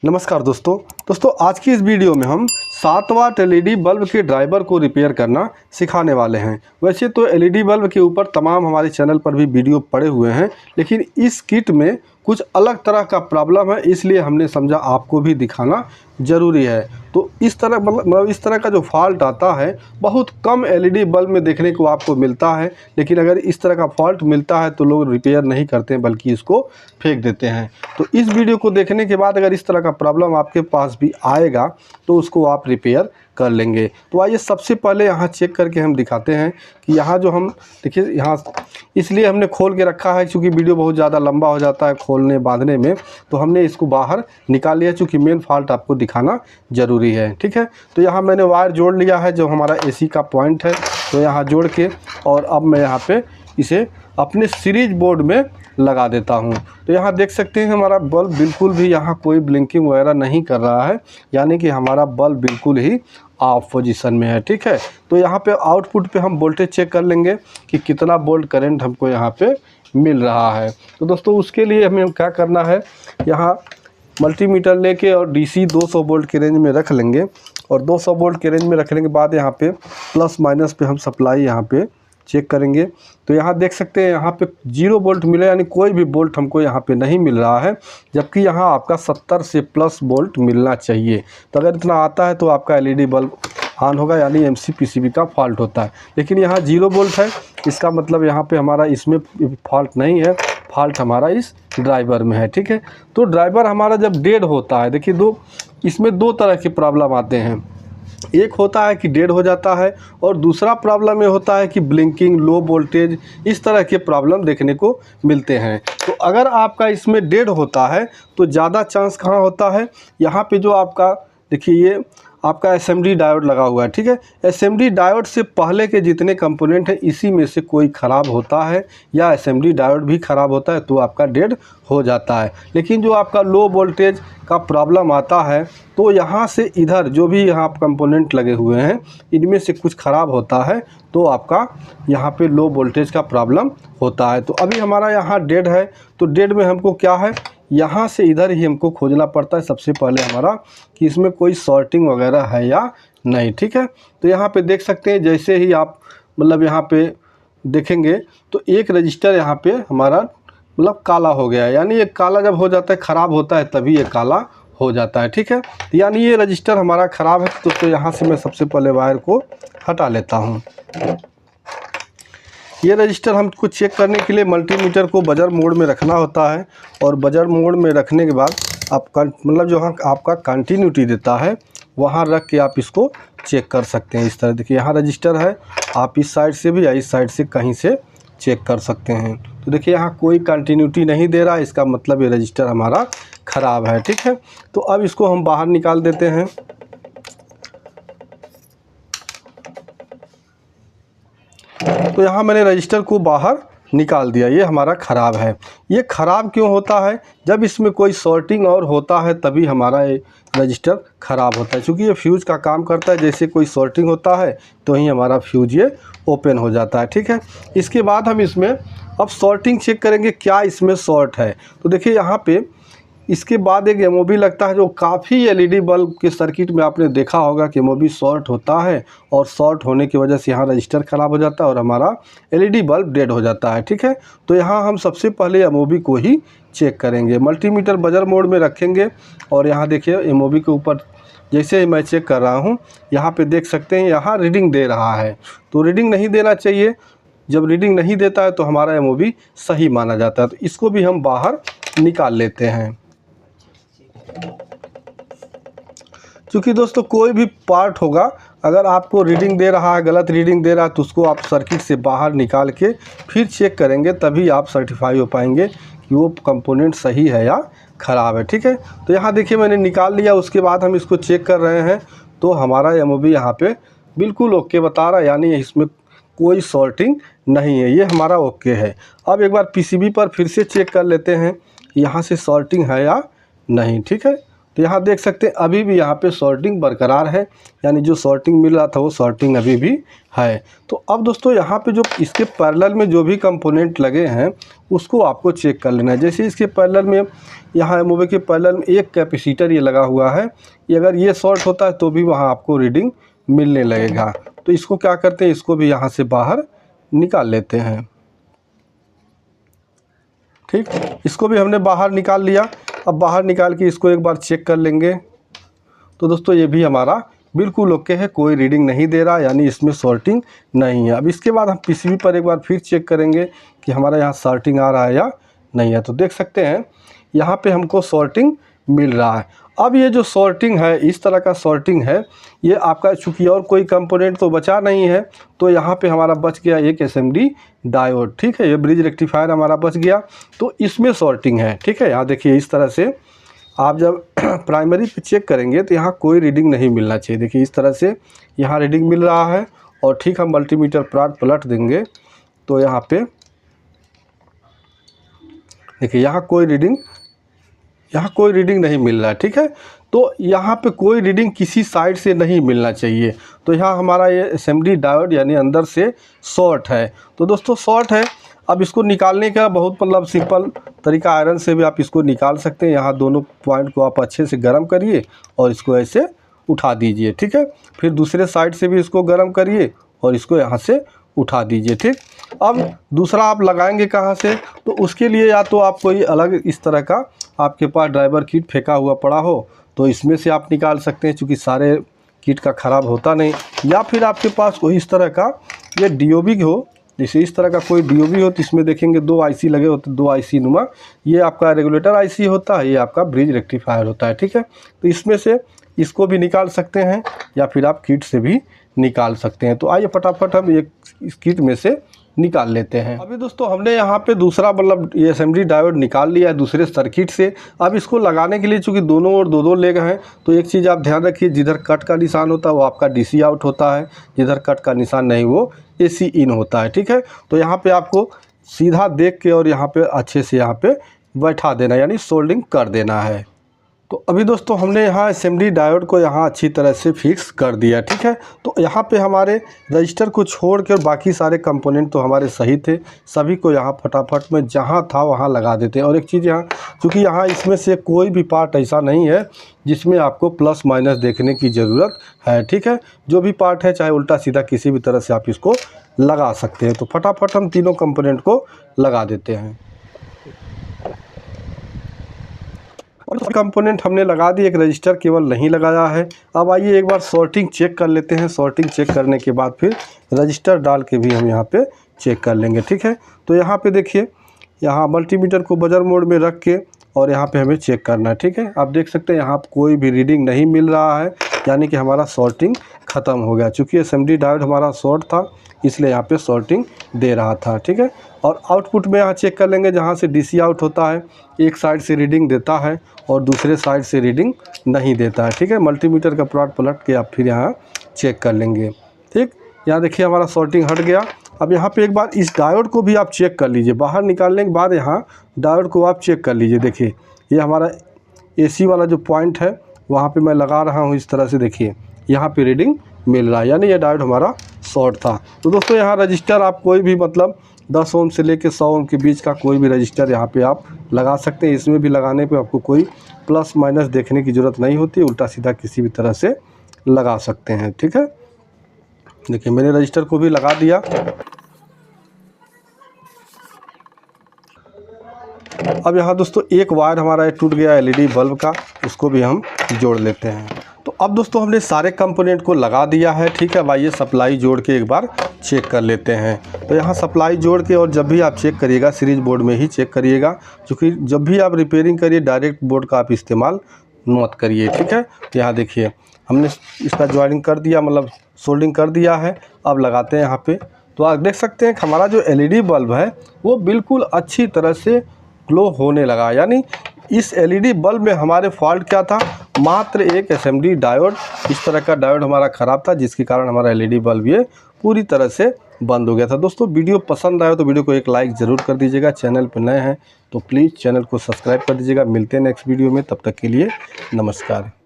नमस्कार दोस्तों आज की इस वीडियो में हम 7 वाट एलईडी बल्ब के ड्राइवर को रिपेयर करना सिखाने वाले हैं। वैसे तो एलईडी बल्ब के ऊपर तमाम हमारे चैनल पर भी वीडियो पड़े हुए हैं, लेकिन इस किट में कुछ अलग तरह का प्रॉब्लम है, इसलिए हमने समझा आपको भी दिखाना ज़रूरी है। तो इस तरह मतलब इस तरह का जो फॉल्ट आता है बहुत कम एलईडी बल्ब में देखने को आपको मिलता है, लेकिन अगर इस तरह का फॉल्ट मिलता है तो लोग रिपेयर नहीं करते हैं बल्कि इसको फेंक देते हैं। तो इस वीडियो को देखने के बाद अगर इस तरह का प्रॉब्लम आपके पास भी आएगा तो उसको आप रिपेयर कर लेंगे। तो आइए सबसे पहले यहाँ चेक करके हम दिखाते हैं कि यहाँ जो हम देखिए यहाँ इसलिए हमने खोल के रखा है क्योंकि वीडियो बहुत ज़्यादा लंबा हो जाता है खोलने बांधने में, तो हमने इसको बाहर निकाल लिया क्योंकि मेन फॉल्ट आपको दिखाना ज़रूरी है। ठीक है, तो यहाँ मैंने वायर जोड़ लिया है जो हमारा एसी का पॉइंट है, तो यहाँ जोड़ के और अब मैं यहाँ पे इसे अपने सीरीज बोर्ड में लगा देता हूँ। तो यहाँ देख सकते हैं हमारा बल्ब बिल्कुल भी यहाँ कोई ब्लिंकिंग वगैरह नहीं कर रहा है, यानी कि हमारा बल्ब बिल्कुल ही ऑफ पोजीशन में है। ठीक है, तो यहाँ पे आउटपुट पे हम वोल्टेज चेक कर लेंगे कि कितना वोल्ट करंट हमको यहाँ पे मिल रहा है। तो दोस्तों उसके लिए हमें क्या करना है, यहाँ मल्टीमीटर लेके और डीसी 200 वोल्ट के रेंज में रख लेंगे और 200 वोल्ट के रेंज में रखने के बाद यहाँ पे प्लस माइनस पे हम सप्लाई यहाँ पे चेक करेंगे। तो यहाँ देख सकते हैं यहाँ पे 0 वोल्ट मिले, यानी कोई भी वोल्ट हमको यहाँ पे नहीं मिल रहा है, जबकि यहाँ आपका 70 से प्लस वोल्ट मिलना चाहिए। तो अगर इतना आता है तो आपका एलईडी बल्ब ऑन होगा, यानी एमसी पीसीबी का फॉल्ट होता है। लेकिन यहाँ 0 वोल्ट है, इसका मतलब यहाँ पे हमारा इसमें फॉल्ट नहीं है, फॉल्ट हमारा इस ड्राइवर में है। ठीक है, तो ड्राइवर हमारा जब डेड होता है, देखिए इसमें दो तरह के प्रॉब्लम आते हैं। एक होता है कि डेड हो जाता है और दूसरा प्रॉब्लम ये होता है कि ब्लिंकिंग, लो वोल्टेज, इस तरह के प्रॉब्लम देखने को मिलते हैं। तो अगर आपका इसमें डेड होता है तो ज़्यादा चांस कहाँ होता है, यहाँ पे जो आपका देखिए ये आपका एसएमडी डायोड लगा हुआ है। ठीक है, एसएमडी डायोड से पहले के जितने कंपोनेंट हैं इसी में से कोई ख़राब होता है या एसएमडी डायोड भी ख़राब होता है तो आपका डेड हो जाता है। लेकिन जो आपका लो वोल्टेज का प्रॉब्लम आता है तो यहाँ से इधर जो भी यहाँ कंपोनेंट लगे हुए हैं इनमें से कुछ ख़राब होता है तो आपका यहाँ पे लो वोल्टेज का प्रॉब्लम होता है। तो अभी हमारा यहाँ डेड है, तो डेड में हमको क्या है, यहाँ से इधर ही हमको खोजना पड़ता है सबसे पहले हमारा कि इसमें कोई शॉर्टिंग वगैरह है या नहीं। ठीक है, तो यहाँ पे देख सकते हैं जैसे ही आप मतलब यहाँ पे देखेंगे तो एक रजिस्टर यहाँ पे हमारा मतलब काला हो गया है, यानी ये काला जब हो जाता है ख़राब होता है तभी ये काला हो जाता है। ठीक है, यानी ये रजिस्टर हमारा ख़राब है। तो यहाँ से मैं सबसे पहले वायर को हटा लेता हूँ। ये रजिस्टर हमको चेक करने के लिए मल्टीमीटर को बजर मोड में रखना होता है और बजर मोड में रखने के बाद आपका मतलब जो आपका कंटिन्यूटी देता है वहाँ रख के आप इसको चेक कर सकते हैं। इस तरह देखिए यहाँ रजिस्टर है, आप इस साइड से भी या इस साइड से कहीं से चेक कर सकते हैं। तो देखिए यहाँ कोई कंटिन्यूटी नहीं दे रहा, इसका मतलब ये रजिस्टर हमारा ख़राब है। ठीक है, तो अब इसको हम बाहर निकाल देते हैं। तो यहाँ मैंने रजिस्टर को बाहर निकाल दिया, ये हमारा ख़राब है। ये ख़राब क्यों होता है, जब इसमें कोई शॉर्टिंग और होता है तभी हमारा ये रजिस्टर ख़राब होता है, क्योंकि ये फ्यूज़ का काम करता है। जैसे कोई शॉर्टिंग होता है तो ही हमारा फ्यूज़ ये ओपन हो जाता है। ठीक है, इसके बाद हम इसमें अब शॉर्टिंग चेक करेंगे क्या इसमें शॉर्ट है। तो देखिए यहाँ पे इसके बाद एक एमओबी लगता है जो काफ़ी एलईडी बल्ब के सर्किट में आपने देखा होगा कि एमओबी शॉर्ट होता है और शॉर्ट होने की वजह से यहाँ रजिस्टर ख़राब हो जाता है और हमारा एलईडी बल्ब डेड हो जाता है। ठीक है, तो यहाँ हम सबसे पहले एमओबी को ही चेक करेंगे। मल्टीमीटर बजर मोड में रखेंगे और यहाँ देखिए एमओबी के ऊपर जैसे ही मैं चेक कर रहा हूँ यहाँ पर देख सकते हैं यहाँ रीडिंग दे रहा है। तो रीडिंग नहीं देना चाहिए, जब रीडिंग नहीं देता है तो हमारा एमओबी सही माना जाता है। तो इसको भी हम बाहर निकाल लेते हैं। क्योंकि दोस्तों कोई भी पार्ट होगा अगर आपको रीडिंग दे रहा है, गलत रीडिंग दे रहा है, तो उसको आप सर्किट से बाहर निकाल के फिर चेक करेंगे तभी आप सर्टिफाई हो पाएंगे कि वो कंपोनेंट सही है या ख़राब है। ठीक है, तो यहाँ देखिए मैंने निकाल लिया, उसके बाद हम इसको चेक कर रहे हैं तो हमारा एमओबी यहाँ पे बिल्कुल ओके बता रहा है, यानी इसमें कोई शॉर्टिंग नहीं है, ये हमारा ओके है। अब एक बार पीसीबी पर फिर से चेक कर लेते हैं यहाँ से शॉर्टिंग है या नहीं। ठीक है, तो यहाँ देख सकते हैं अभी भी यहाँ पे सॉर्टिंग बरकरार है, यानी जो सॉर्टिंग मिल रहा था वो सॉर्टिंग अभी भी है। तो अब दोस्तों यहाँ पे जो इसके पैरेलल में जो भी कंपोनेंट लगे हैं उसको आपको चेक कर लेना है। जैसे इसके पैरेलल में यहाँ मोबाइल के पैरेलल में एक कैपेसिटर ये लगा हुआ है, ये अगर ये शॉर्ट होता है तो भी वहाँ आपको रीडिंग मिलने लगेगा। तो इसको क्या करते हैं, इसको भी यहाँ से बाहर निकाल लेते हैं। ठीक, इसको भी हमने बाहर निकाल लिया। अब बाहर निकाल के इसको एक बार चेक कर लेंगे। तो दोस्तों ये भी हमारा बिल्कुल ओके है, कोई रीडिंग नहीं दे रहा, यानी इसमें सॉर्टिंग नहीं है। अब इसके बाद हम पीसीबी पर एक बार फिर चेक करेंगे कि हमारा यहाँ सॉर्टिंग आ रहा है या नहीं है। तो देख सकते हैं यहाँ पे हमको सॉर्टिंग मिल रहा है। अब ये जो सॉर्टिंग है, इस तरह का सॉर्टिंग है, ये आपका चूँकि और कोई कंपोनेंट तो बचा नहीं है, तो यहाँ पे हमारा बच गया एक एसएमडी डायोड। ठीक है, ये ब्रिज रेक्टिफायर हमारा बच गया, तो इसमें सॉर्टिंग है। ठीक है, यहाँ देखिए इस तरह से आप जब प्राइमरी पे चेक करेंगे तो यहाँ कोई रीडिंग नहीं मिलना चाहिए। देखिए इस तरह से यहाँ रीडिंग मिल रहा है, और ठीक हम मल्टीमीटर पलट देंगे तो यहाँ पे देखिए यहाँ कोई रीडिंग नहीं मिल रहा है। ठीक है, तो यहाँ पे कोई रीडिंग किसी साइड से नहीं मिलना चाहिए। तो यहाँ हमारा ये एसएमडी डायोड यानी अंदर से शॉर्ट है। तो दोस्तों शॉर्ट है, अब इसको निकालने का बहुत मतलब सिंपल तरीका, आयरन से भी आप इसको निकाल सकते हैं। यहाँ दोनों पॉइंट को आप अच्छे से गर्म करिए और इसको ऐसे उठा दीजिए। ठीक है, फिर दूसरे साइड से भी इसको गर्म करिए और इसको यहाँ से उठा दीजिए। ठीक, अब दूसरा आप लगाएंगे कहाँ से, तो उसके लिए या तो आप कोई अलग इस तरह का आपके पास ड्राइवर किट फेंका हुआ पड़ा हो तो इसमें से आप निकाल सकते हैं, चूँकि सारे किट का ख़राब होता नहीं। या फिर आपके पास कोई इस तरह का ये डीओबी हो, जैसे इस तरह का कोई डीओबी हो तो इसमें देखेंगे 2 आईसी लगे होते, 2 आईसी नुमा, ये आपका रेगुलेटर आईसी होता है, ये आपका ब्रिज रेक्टिफायर होता है। ठीक है, तो इसमें से इसको भी निकाल सकते हैं या फिर आप किट से भी निकाल सकते हैं। तो आइए फटाफट हम एक इस किट में से निकाल लेते हैं। अभी दोस्तों हमने यहाँ पे दूसरा मतलब ये एसएमडी डायोड निकाल लिया है दूसरे सर्किट से। अब इसको लगाने के लिए चूँकि दोनों ओर 2-2 लेग हैं, तो एक चीज़ आप ध्यान रखिए, जिधर कट का निशान होता है वो आपका डीसी आउट होता है, जिधर कट का निशान नहीं वो एसी इन होता है। ठीक है, तो यहाँ पे आपको सीधा देख के और यहाँ पे अच्छे से यहाँ पे बैठा देना, यानी सोल्डिंग कर देना है। तो अभी दोस्तों हमने यहाँ एसएमडी डायोड को यहाँ अच्छी तरह से फिक्स कर दिया। ठीक है, तो यहाँ पे हमारे रजिस्टर को छोड़ कर बाकी सारे कंपोनेंट तो हमारे सही थे, सभी को यहाँ फटाफट में जहाँ था वहाँ लगा देते हैं। और एक चीज़ यहाँ, चूँकि यहाँ इसमें से कोई भी पार्ट ऐसा नहीं है जिसमें आपको प्लस माइनस देखने की ज़रूरत है। ठीक है, जो भी पार्ट है चाहे उल्टा सीधा किसी भी तरह से आप इसको लगा सकते हैं। तो फटाफट हम तीनों कंपोनेंट को लगा देते हैं। और कंपोनेंट हमने लगा दी, एक रजिस्टर केवल नहीं लगाया है। अब आइए एक बार सॉर्टिंग चेक कर लेते हैं। सॉर्टिंग चेक करने के बाद फिर रजिस्टर डाल के भी हम यहाँ पे चेक कर लेंगे। ठीक है, तो यहाँ पे देखिए, यहाँ मल्टीमीटर को बजर मोड में रख के और यहाँ पे हमें चेक करना है। ठीक है, आप देख सकते हैं यहाँ कोई भी रीडिंग नहीं मिल रहा है, यानी कि हमारा सॉर्टिंग ख़त्म हो गया। चूँकि एसएमडी डायोड हमारा शॉर्ट था इसलिए यहाँ पे सॉर्टिंग दे रहा था। ठीक है, और आउटपुट में यहाँ चेक कर लेंगे, जहाँ से डीसी आउट होता है एक साइड से रीडिंग देता है और दूसरे साइड से रीडिंग नहीं देता है। ठीक है, मल्टीमीटर का प्लॉट पलट के आप फिर यहाँ चेक कर लेंगे। ठीक, यहाँ देखिए हमारा सॉर्टिंग हट गया। अब यहाँ पे एक बार इस डायोड को भी आप चेक कर लीजिए, बाहर निकालने के बाद यहाँ डायोड को आप चेक कर लीजिए। देखिए ये हमारा एसी वाला जो पॉइंट है वहाँ पे मैं लगा रहा हूँ इस तरह से, देखिए यहाँ पे रीडिंग मिल रहा है, यानी ये डायोड हमारा शॉर्ट था। तो दोस्तों यहाँ रजिस्टर आप कोई भी मतलब 10 ओम से लेके 100 ओम के बीच का कोई भी रजिस्टर यहाँ पे आप लगा सकते हैं। इसमें भी लगाने पे आपको कोई प्लस माइनस देखने की ज़रूरत नहीं होती, उल्टा सीधा किसी भी तरह से लगा सकते हैं। ठीक है, देखिए मैंने रजिस्टर को भी लगा दिया। अब यहाँ दोस्तों एक वायर हमारा टूट गया एलईडी बल्ब का, उसको भी हम जोड़ लेते हैं। तो अब दोस्तों हमने सारे कंपोनेंट को लगा दिया है। ठीक है, अब आइए सप्लाई जोड़ के एक बार चेक कर लेते हैं। तो यहाँ सप्लाई जोड़ के, और जब भी आप चेक करिएगा सीरीज बोर्ड में ही चेक करिएगा, क्योंकि जब भी आप रिपेयरिंग करिए डायरेक्ट बोर्ड का आप इस्तेमाल मत करिए। ठीक है, तो यहाँ देखिए हमने इसका ज्वाइनिंग कर दिया, मतलब सोल्डिंग कर दिया है। अब लगाते हैं यहाँ पे, तो आप देख सकते हैं कि हमारा जो एलईडी बल्ब है वो बिल्कुल अच्छी तरह से ग्लो होने लगा। यानी इस एलईडी बल्ब में हमारे फॉल्ट क्या था, मात्र एक एसएमडी डायोड, इस तरह का डायोड हमारा ख़राब था, जिसके कारण हमारा एलईडी बल्ब ये पूरी तरह से बंद हो गया था। दोस्तों वीडियो पसंद आया तो वीडियो को एक लाइक ज़रूर कर दीजिएगा। चैनल पर नए हैं तो प्लीज़ चैनल को सब्सक्राइब कर दीजिएगा। मिलते हैं नेक्स्ट वीडियो में, तब तक के लिए नमस्कार।